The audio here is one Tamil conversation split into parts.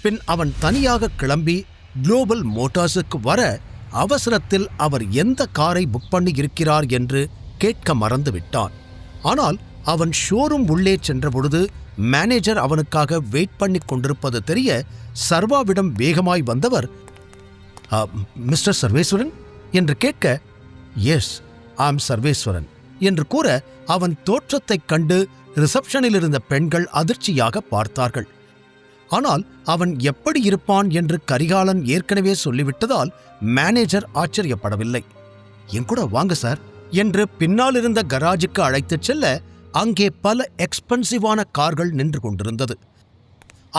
பின் அவன் தனியாக கிளம்பி குளோபல் மோட்டார்ஸுக்கு வர அவசரத்தில் அவர் எந்த காரை புக் பண்ணி இருக்கிறார் என்று கேட்க மறந்துவிட்டான். ஆனால் அவன் ஷோரூம் உள்ளே சென்றபொழுது மேனேஜர் அவனுக்காக வெயிட் பண்ணி கொண்டிருப்பது தெரிய சர்வாவிடம் வேகமாய் வந்தவர், மிஸ்டர் சர்வேஸ்வரன் என்று கேட்க, எஸ் ஐம் சர்வேஸ்வரன் என்று கூற அவன் தோற்றத்தைக் கண்டு ரிசப்ஷனில் இருந்த பெண்கள் அதிர்ச்சியாக பார்த்தார்கள். ஆனால் அவன் எப்படி இருப்பான் என்று கரிகாலன் ஏற்கனவே சொல்லிவிட்டதால் மேனேஜர் ஆச்சரியப்படவில்லை. என் கூட வாங்க சார் என்று பின்னால் இருந்த கராஜுக்கு அழைத்துச் செல்ல அங்கே பல எக்ஸ்பென்சிவான கார்கள் நின்று கொண்டிருந்தது.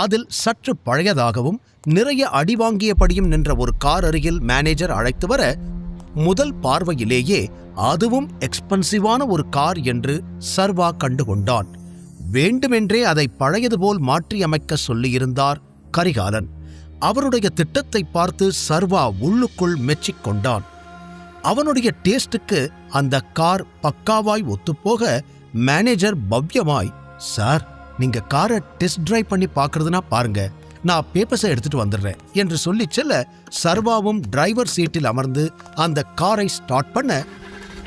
அதில் சற்று பழையதாகவும் நிறைய அடி வாங்கியபடியும் நின்ற ஒரு கார் அருகில் மேனேஜர் அழைத்து வர, முதல் பார்வையிலேயே அதுவும் எக்ஸ்பென்சிவான ஒரு கார் என்று சர்வா கண்டுகொண்டான். வேண்டுமென்றே அதை பழையது போல் மாற்றியமைக்க சொல்லியிருந்தார் கரிகாலன். அவருடைய திட்டத்தை பார்த்து சர்வா உள்ளுக்குள் மெச்சிக்கொண்டான். அவனுடைய டேஸ்டுக்கு அந்த கார் பக்காவாய் ஒத்துப்போக மேனேஜர் பவ்யமாய், சார் நீங்க காரை டெஸ்ட் டிரைவ் பண்ணி பார்க்கறதுனா பாருங்க, நான் பேப்பர்ஸை எடுத்துட்டு வந்துடுறேன் என்று சொல்லி செல்ல சர்வாவும் டிரைவர் சீட்டில் அமர்ந்து அந்த காரை ஸ்டார்ட் பண்ண,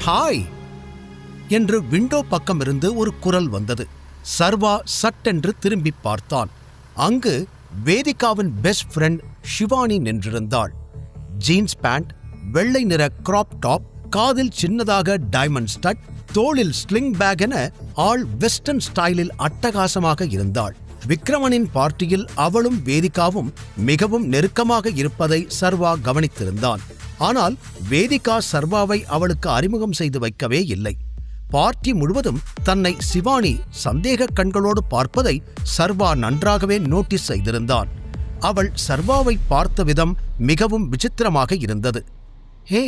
ஹாய் என்று விண்டோ பக்கம் இருந்து ஒரு குரல் வந்தது. சர்வா சட்டென்று திரும்பி பார்த்தான். அங்கு வேதிகாவின் பெஸ்ட் ஃப்ரெண்ட் ஷிவானி நின்றிருந்தாள். ஜீன்ஸ் பேண்ட், வெள்ளை நிற கிராப் டாப், காதில் சின்னதாக டைமண்ட் ஸ்டட், தோளில் ஸ்லிங் பேக் என ஆள் வெஸ்டர்ன் ஸ்டைலில் அட்டகாசமாக இருந்தாள். விக்ரமனின் பார்ட்டியில் அவளும் வேதிகாவும் மிகவும் நெருக்கமாக இருப்பதை சர்வா கவனித்திருந்தான். ஆனால் வேதிகா சர்வாவை அவளுக்கு அறிமுகம் செய்து வைக்கவே இல்லை. பார்ட்டி முழுவதும் தன்னை சிவானி சந்தேக கண்களோடு பார்ப்பதை சர்வா நன்றாகவே நோட்டீஸ் செய்திருந்தான். அவள் சர்வாவை பார்த்த விதம் மிகவும் விசித்திரமாக இருந்தது. ஹே,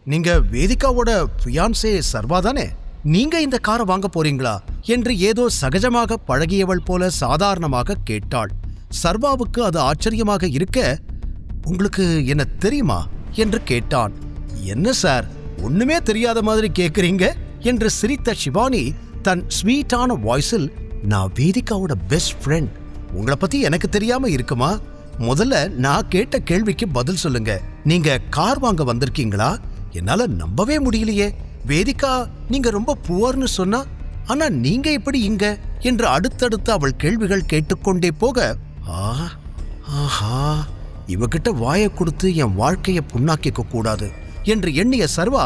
நீங்க வேதிகாவோட ஃபியான்சே சர்வா தானே? நீங்க இந்த காரை வாங்க போறீங்களா என்று ஏதோ சகஜமாக பழகியவள் போல சாதாரணமாக கேட்டாள். சர்வாவுக்கு அது ஆச்சரியமாக இருக்க, உங்களுக்கு என்ன தெரியுமா என்று கேட்டான். என்ன சார், ஒண்ணுமே தெரியாத மாதிரி கேக்குறீங்க என்று சிரித்த ஷிவானி தன் ஸ்வீட்டான வாய்ஸில், நான் வேதிகாவோட பெஸ்ட் ஃப்ரெண்ட், உங்களை பத்தி எனக்கு தெரியாம இருக்குமா? முதல்ல நான் கேட்ட கேள்விக்கு பதில் சொல்லுங்க. நீங்க கார் வாங்க வந்திருக்கீங்களா? என்னால நம்பவே முடியலையே. வேதிகா நீங்க ரொம்ப புவர்னு சொன்னா, ஆனா நீங்க எப்படி இங்க என்று அடுத்தடுத்து அவள் கேள்விகள் கேட்டுக்கொண்டே போக, ஆஹா, இவகிட்ட வாயை கொடுத்து என் வாழ்க்கைய புண்ணாக்கிக்க கூடாது என்று எண்ணிய சர்வா,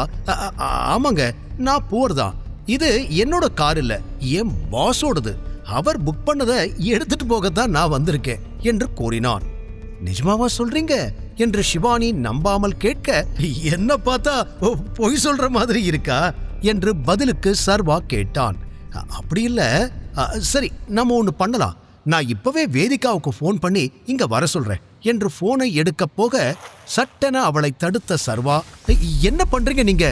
ஆமாங்க, நான் புவர் தான். இது என்னோட கார் இல்ல, என் பாஸோடது. அவர் புக் பண்ணதை எடுத்துட்டு போகத்தான் நான் வந்திருக்கேன் என்று கூறினான். நிஜமாவா சொல்றீங்க என்று ஷிவானி நம்பாமல் கேட்க, என்ன பார்த்தா பொய் சொல்ற மாதிரி இருக்கா என்று பதிலுக்கு சர்வா கேட்டான். அப்படி இல்ல, சரி நம்ம ஒண்ணு பண்ணலாம், நான் இப்பவே வேதிகாவுக்கு போன் பண்ணி இங்க வர சொல்றேன் என்று போனை எடுக்க போக சட்டென அவளை தடுத்த சர்வா, என்ன பண்றீங்க நீங்க?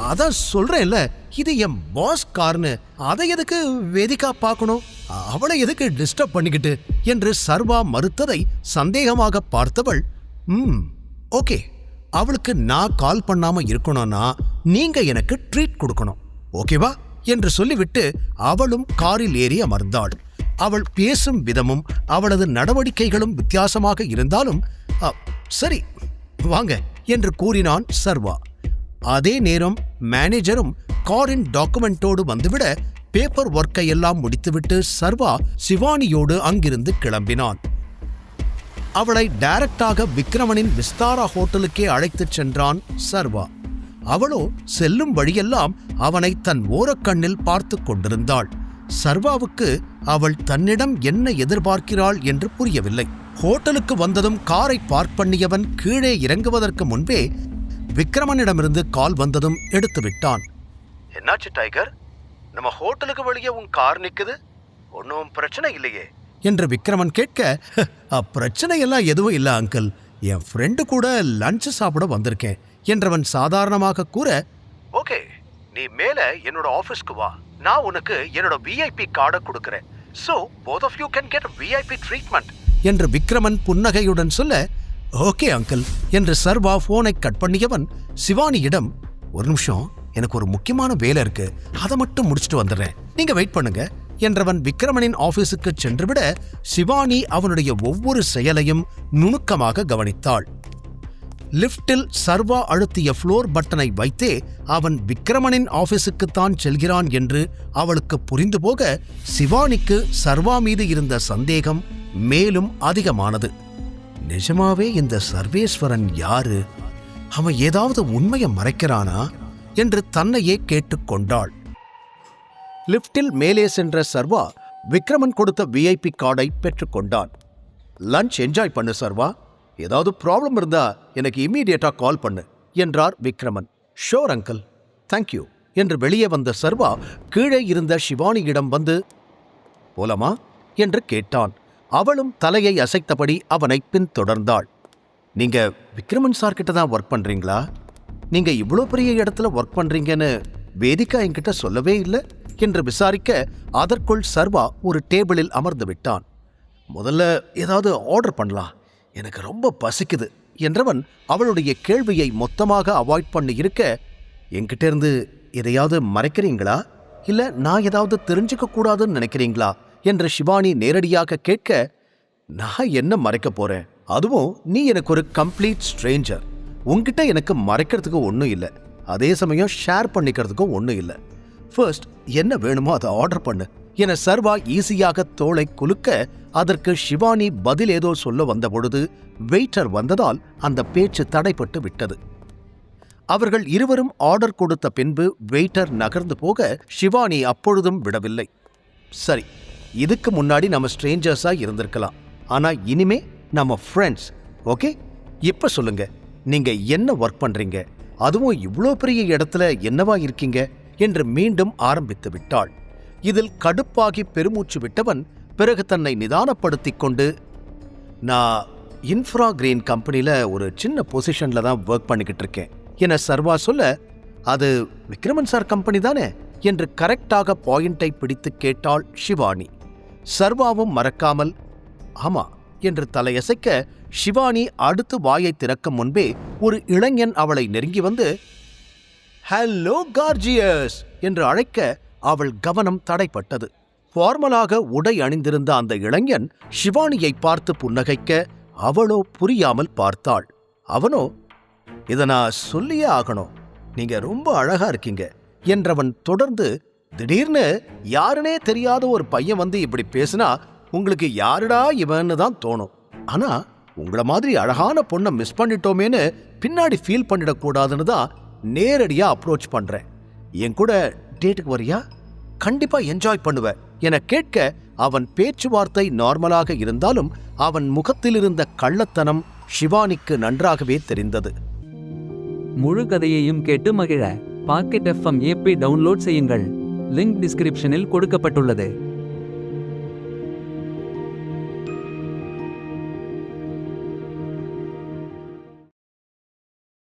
அதான் சொல்றேன்ல, இது என் பாஸ் கார்னு, அதை எதுக்கு வேதிகா பார்க்கணும்? அவளை எதுக்கு டிஸ்டர்ப் பண்ணிக்கிட்டு என்று சர்வா மறுத்ததை சந்தேகமாக பார்த்தவள், ஓகே, அவளுக்கு நான் கால் பண்ணாம இருக்கணும்னா நீங்க எனக்கு ட்ரீட் கொடுக்கணும், ஓகேவா என்று சொல்லிவிட்டு அவளும் காரில் ஏறி அமர்ந்தாள். அவள் பேசும் விதமும் அவளது நடவடிக்கைகளும் வித்தியாசமாக இருந்தாலும், சரி வாங்க என்று கூறினான் சர்வா. அதே நேரம் மேனேஜரும் காரின் டாக்குமெண்டோடு வந்துவிட பேப்பர் ஒர்க்கை எல்லாம் முடித்துவிட்டு சர்வா சிவானியோடு அங்கிருந்து கிளம்பினான். அவளை டைரக்டாக விக்ரமனின் விஸ்தாரா ஹோட்டலுக்கே அழைத்துச் சென்றான் சர்வா. அவளோ செல்லும் வழியெல்லாம் அவனை தன் ஓரக்கண்ணில் பார்த்து கொண்டிருந்தாள். சர்வாவுக்கு அவள் தன்னிடம் என்ன எதிர்பார்க்கிறாள் என்று புரியவில்லை. ஹோட்டலுக்கு வந்ததும் காரை பார்க் பண்ணியவன் கீழே இறங்குவதற்கு முன்பே விக்ரமனிடமிருந்து கால் வந்ததும் எடுத்து விட்டான். என்னாச்சு டைகர், நம்ம ஹோட்டலுக்கு வெளியே உன் கார் நிக்குது, ஒன்னும் பிரச்சனை இல்லையே என்று விக்ரமன் கேட்க, பிரச்சனை எல்லாம் எதுவும் இல்ல அங்கிள், என் ஃப்ரெண்டு கூட லஞ்ச் சாப்பிட வந்திருக்கேன் என்றவன் சாதாரணமாக கூற, ஓகே, நீ மேல என்னோட ஆபீஸ்க்கு வா, நான் உனக்கு என்னோட விஐபி கார்டை கொடுக்கிறேன், so both of you can get VIP treatment என்று விக்ரமன் புன்னகையுடன் சொல்ல, ஓகே அங்கிள் என்று சர்வா போனை கட் பண்ணியவன் சிவானியிடம், ஒரு நிமிஷம், எனக்கு ஒரு முக்கியமான வேலை இருக்கு, அதை மட்டும் முடிச்சுட்டு வந்துடுறேன், நீங்க வெயிட் பண்ணுங்க என்றவன் விக்ரமனின் ஆபீஸுக்கு சென்றுவிட சிவானி அவனுடைய ஒவ்வொரு செயலையும் நுணுக்கமாக கவனித்தாள். லிப்டில் சர்வா அழுத்திய ஃப்ளோர் பட்டனை வைத்தே அவன் விக்ரமனின் ஆபீஸுக்குத்தான் செல்கிறான் என்று அவளுக்கு புரிந்து போக சிவானிக்கு சர்வா மீது இருந்த சந்தேகம் மேலும் அதிகமானது. நிஜமாவே இந்த சர்வேஸ்வரன் யாரு? அவன் ஏதாவது உண்மையை மறைக்கிறானா என்று தன்னையே கேட்டுக்கொண்டாள். லிப்டில் மேலே சென்ற சர்வா விக்ரமன் கொடுத்த விஐபி கார்டை பெற்றுக்கொண்டான். லஞ்ச் என்ஜாய் பண்ணு சர்வா, ஏதாவது ப்ராப்ளம் இருந்தா எனக்கு இம்மீடியட்டா கால் பண்ணு என்றார் விக்ரமன். ஷோர் அங்கிள், தேங்க்யூ என்று வெளியே வந்த சர்வா கீழே இருந்த சிவானியிடம் வந்து போலாமா என்று கேட்டான். அவளும் தலையை அசைத்தபடி அவனை பின்தொடர்ந்தாள். நீங்க விக்ரமன் சார் கிட்ட தான் ஒர்க் பண்றீங்களா? நீங்க இவ்வளோ பெரிய இடத்துல ஒர்க் பண்றீங்கன்னு வேதிகா என்கிட்ட சொல்லவே இல்லை என்று விசாரிக்க அதற்குள் சர்வா ஒரு டேபிளில் அமர்ந்து விட்டான். முதல்ல ஏதாவது ஆர்டர் பண்ணலாம், எனக்கு ரொம்ப பசிக்குது என்றவன் அவளுடைய கேள்வியை மொத்தமாக அவாய்ட் பண்ணி இருக்க, என்கிட்ட இருந்து எதையாவது மறைக்கிறீங்களா, இல்ல நான் ஏதாவது தெரிஞ்சுக்க கூடாதுன்னு நினைக்கிறீங்களா என்று சிவானி நேரடியாக கேட்க, நான் என்ன மறைக்க போறேன், அதுவும் நீ எனக்கு ஒரு கம்ப்ளீட் ஸ்ட்ரேஞ்சர், உன்கிட்ட எனக்கு மறைக்கிறதுக்கு ஒன்றும் இல்லை, அதே சமயம் ஷேர் பண்ணிக்கிறதுக்கும் ஒன்றும் இல்லை. ஃபர்ஸ்ட் என்ன வேணுமோ அதை ஆர்டர் பண்ணு என சர்வா ஈஸியாக தோளை குலுக்க, அதற்கு சிவானி பதில் ஏதோ சொல்ல வந்த பொழுது வெயிட்டர் வந்ததால் அந்த பேச்சு தடைப்பட்டு விட்டது. அவர்கள் இருவரும் ஆர்டர் கொடுத்த பின்பு வெயிட்டர் நகர்ந்து போக சிவானி அப்பொழுதும் விடவில்லை. சரி, இதுக்கு முன்னாடி நம்ம ஸ்ட்ரேஞ்சர்ஸா இருந்திருக்கலாம், ஆனா இனிமே நம்ம ஃப்ரெண்ட்ஸ், ஓகே? இப்ப சொல்லுங்க, நீங்க என்ன ஒர்க் பண்றீங்க, அதுவும் இவ்வளோ பெரிய இடத்துல என்னவா இருக்கீங்க என்று மீண்டும் ஆரம்பித்து விட்டாள். இதில் கடுப்பாகி பெருமூச்சு விட்டவன் பிறகு தன்னை நிதானப்படுத்திக் கொண்டு, நான் இன்ஃப்ரா கிரீன் கம்பெனியில் ஒரு சின்ன பொசிஷனில் தான் ஒர்க் பண்ணிக்கிட்டு இருக்கேன் என சர்வா சொல்ல, அது விக்ரமன் சார் கம்பெனி தானே என்று கரெக்டாக பாயிண்டை பிடித்து கேட்டாள் சிவானி. சர்வாவும் மறக்காமல் ஆமா என்று தலையசைக்க, சிவானி அடுத்து வாயை திறக்கும் முன்பே ஒரு இளைஞன் அவளை நெருங்கி வந்து ஹலோ கார்ஜியஸ் என்று அழைக்க அவள் கவனம் தடைப்பட்டது. ஃபார்மலாக உடை அணிந்திருந்த அந்த இளைஞன் சிவானியை பார்த்து புன்னகைக்க, அவளோ புரியாமல் பார்த்தாள். அவனோ, இதை நான் சொல்லியே ஆகணும், நீங்க ரொம்ப அழகா இருக்கீங்க என்றவன் தொடர்ந்து, திடீர்னு யாருனே தெரியாத ஒரு பையன் வந்து இப்படி பேசினா உங்களுக்கு யாருடா இவன்னு தான் தோணும். ஆனா உங்கள மாதிரி அழகான பொண்ணை மிஸ் பண்ணிட்டோமேன்னு பின்னாடி ஃபீல் பண்ணிடக்கூடாதுன்னு தான் நேரடியா அப்ரோச் பண்றேன். என் கூட டேட்டுக்கு வரியா? கண்டிப்பா என்ஜாய் பண்ணுவ என கேட்க, அவன் பேச்சுவார்த்தை நார்மலாக இருந்தாலும் அவன் முகத்தில் இருந்த கள்ளத்தனம் சிவானிக்கு நன்றாகவே தெரிந்தது. முழு கதையையும் கேட்டு மகிழ பாக்கெட் FM ஆப்பை டவுன்லோட் செய்யுங்கள். லிங்க் டிஸ்கிரிப்ஷனில் கொடுக்கப்பட்டுள்ளது.